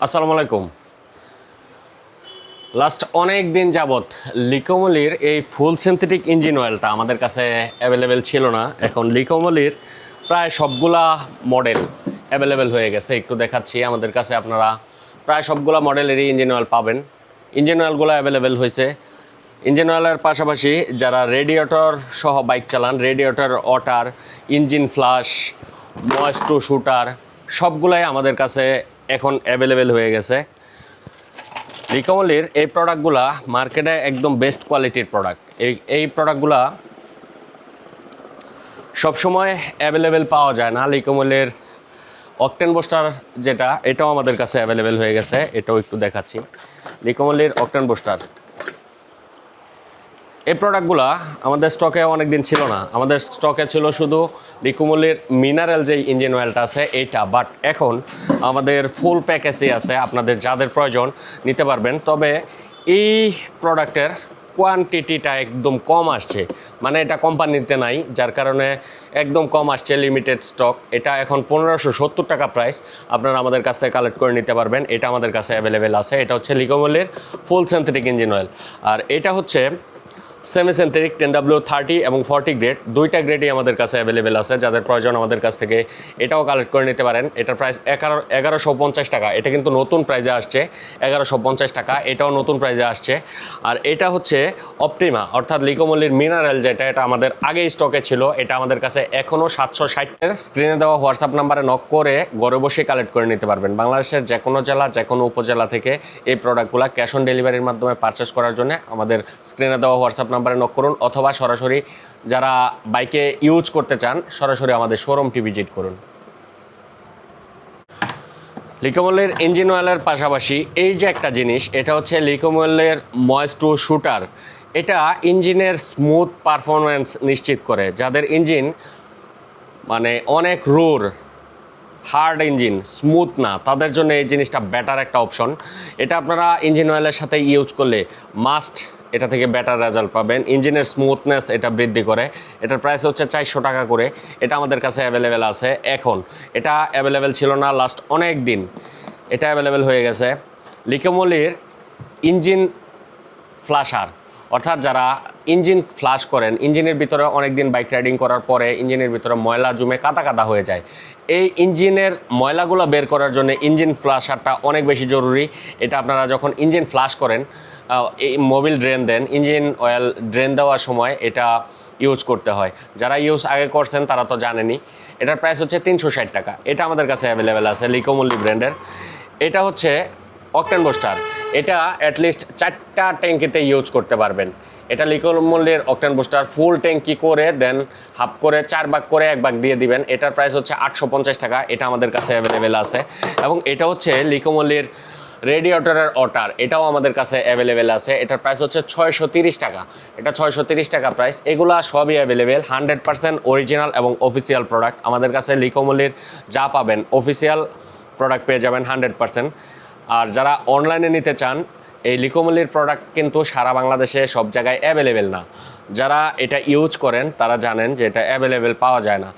আসসালামু আলাইকুম। লাস্ট অনেক দিন যাবত লিকোমলির এই ফুল সিনথেটিক ইঞ্জিন অয়েলটা আমাদের কাছে অ্যাভেলেবেল ছিল না। এখন লিকোমলির প্রায় সবগুলা মডেল অ্যাভেলেবেল হয়ে গেছে। একটু দেখাচ্ছি, আমাদের কাছে আপনারা প্রায় সবগুলা মডেলেরই ইঞ্জিন অয়েল পাবেন। ইঞ্জিন অয়েলগুলো অ্যাভেলেবেল হয়েছে। ইঞ্জিন অয়েলের পাশাপাশি যারা রেডিয়েটর সহ বাইক চালান, রেডিয়েটর ওয়াটার, ইঞ্জিন ফ্লাশ, ময়েস্ট টু শুটার সবগুলাই আমাদের কাছে এখন অ্যাভেলেবেল হয়ে গেছে। লিকোমলির এই প্রোডাক্টগুলা মার্কেটে একদম বেস্ট কোয়ালিটির প্রোডাক্ট। এই প্রোডাক্টগুলা সবসময় অ্যাভেলেবেল পাওয়া যায় না। লিকোমলির অকটেন বুস্টার যেটা, এটাও আমাদের কাছে অ্যাভেলেবেল হয়ে গেছে। এটাও একটু দেখাচ্ছি। লিকোমলির অকটেন বুস্টার এই প্রোডাক্টগুলো আমাদের স্টকে অনেক দিন ছিল না। আমাদের স্টকে ছিল শুধু লিকোমলির মিনারেল যে ইঞ্জিন অয়েলটা আছে এইটা, বাট এখন আমাদের ফুল প্যাকেজই আছে। আপনাদের যাদের প্রয়োজন নিতে পারবেন। তবে এই প্রোডাক্টের কোয়ান্টিটিটা একদম কম আসছে, মানে এটা কোম্পানিতে নাই, যার কারণে একদম কম আসছে, লিমিটেড স্টক। এটা এখন 1570 টাকা প্রাইস। আপনারা আমাদের কাছ থেকে কালেক্ট করে নিতে পারবেন। এটা আমাদের কাছে অ্যাভেলেবেল আছে। এটা হচ্ছে লিকোমলির ফুল সিনথেটিক ইঞ্জিন অয়েল। আর এটা হচ্ছে সেমি সিনথেটিক 10W30 এবং 40 গ্রেড, দুইটা গ্রেডই আমাদের কাছে অ্যাভেলেবেল আছে। যাদের প্রয়োজন আমাদের কাছ থেকে এটাও কালেক্ট করে নিতে পারেন। এটার প্রাইস 1150 টাকা। এটা কিন্তু নতুন প্রাইজে আসছে 1150 টাকা। এটাও নতুন প্রাইজে আসছে। আর এটা হচ্ছে অপটিমা, অর্থাৎ লিকোমলির মিনারেল যেটা, এটা আমাদের আগে স্টকে ছিল। এটা আমাদের কাছে এখনও 760-এর স্ক্রিনে দেওয়া হোয়াটসঅ্যাপ নাম্বারে নক করে ঘরে বসে কালেক্ট করে নিতে পারবেন। বাংলাদেশের যে কোনো জেলা, যে কোনো উপজেলা থেকে এই প্রোডাক্টগুলো ক্যাশ অন ডেলিভারির মাধ্যমে পারচেস করার জন্য আমাদের স্ক্রিনে দেওয়া হোয়াটসঅ্যাপ নাম্বারে নক করুন, অথবা সরাসরি যারা বাইকে ইউজ করতে চান সরাসরি আমাদের শোরুমটি ভিজিট করুন। লিকোমলের ইঞ্জিন অয়েলের পাশাপাশি এই যে একটা জিনিস, এটা হচ্ছে লিকোমলের ময়েস্ট টু শুটার। এটা ইঞ্জিনের স্মুথ পারফরমেন্স নিশ্চিত করে। যাদের ইঞ্জিন মানে অনেক রুর, হার্ড ইঞ্জিন, স্মুথ না, তাদের জন্য এই জিনিসটা বেটার একটা অপশন। এটা আপনারা ইঞ্জিন অয়েলের সাথে ইউজ করলে মাস্ট এটা থেকে বেটার রেজাল্ট পাবেন। ইঞ্জিনের স্মুথনেস এটা বৃদ্ধি করে। এটার প্রাইস হচ্ছে 400 টাকা করে। এটা আমাদের কাছে অ্যাভেলেবেল আছে এখন। এটা অ্যাভেলেবেল ছিল না লাস্ট অনেক দিন, এটা অ্যাভেলেবেল হয়ে গেছে। লিকোমলির ইঞ্জিন ফ্লাশার, অর্থাৎ যারা ইঞ্জিন ফ্লাশ করেন, ইঞ্জিনের ভিতরে অনেক দিন বাইক রাইডিং করার পরে ইঞ্জিনের ভিতরে ময়লা জমে কাদা কাদা হয়ে যায়। এই ইঞ্জিনের ময়লাগুলো বের করার জন্য ইঞ্জিন ফ্লাশারটা অনেক বেশি জরুরি। এটা আপনারা যখন ইঞ্জিন ফ্লাশ করেন, এই মোবিল ড্রেন দেন, ইঞ্জিন অয়েল ড্রেন দেওয়ার সময় এটা ইউজ করতে হয়। যারা ইউজ আগে করছেন তারা তো জানেনই। এটার প্রাইস হচ্ছে 360 টাকা। এটা আমাদের কাছে অ্যাভেলেবেল আছে লিকোমলি ব্র্যান্ডের। এটা হচ্ছে অকটেন বুস্টার। এটা অ্যাটলিস্ট 4টা ট্যাঙ্কিতে ইউজ করতে পারবেন। এটা লিকোমলির অকটেন বুস্টার ফুল ট্যাঙ্কি করে দেন হাফ করে 4 ভাগ করে 1 ভাগ দিয়ে দিবেন। এটার প্রাইস হচ্ছে 850 টাকা। এটা আমাদের কাছে অ্যাভেলেবেল আছে। এবং এটা হচ্ছে লিকোমলির রেডিয়েটরের ওয়াটার, এটাও আমাদের কাছে অ্যাভেলেবেল আছে। এটার প্রাইস হচ্ছে 630 টাকা। এটা 630 টাকা প্রাইস। এগুলা সবই অ্যাভেলেবেল, 100% অরিজিনাল এবং অফিসিয়াল প্রোডাক্ট। আমাদের কাছে লিকোমলির যা পাবেন অফিসিয়াল প্রোডাক্ট পেয়ে যাবেন 100%। আর যারা অনলাইনে নিতে চান, এই লিকোমলির প্রোডাক্ট কিন্তু সারা বাংলাদেশে সব জায়গায় অ্যাভেলেবেল না। যারা এটা ইউজ করেন তারা জানেন যে এটা অ্যাভেলেবেল পাওয়া যায় না।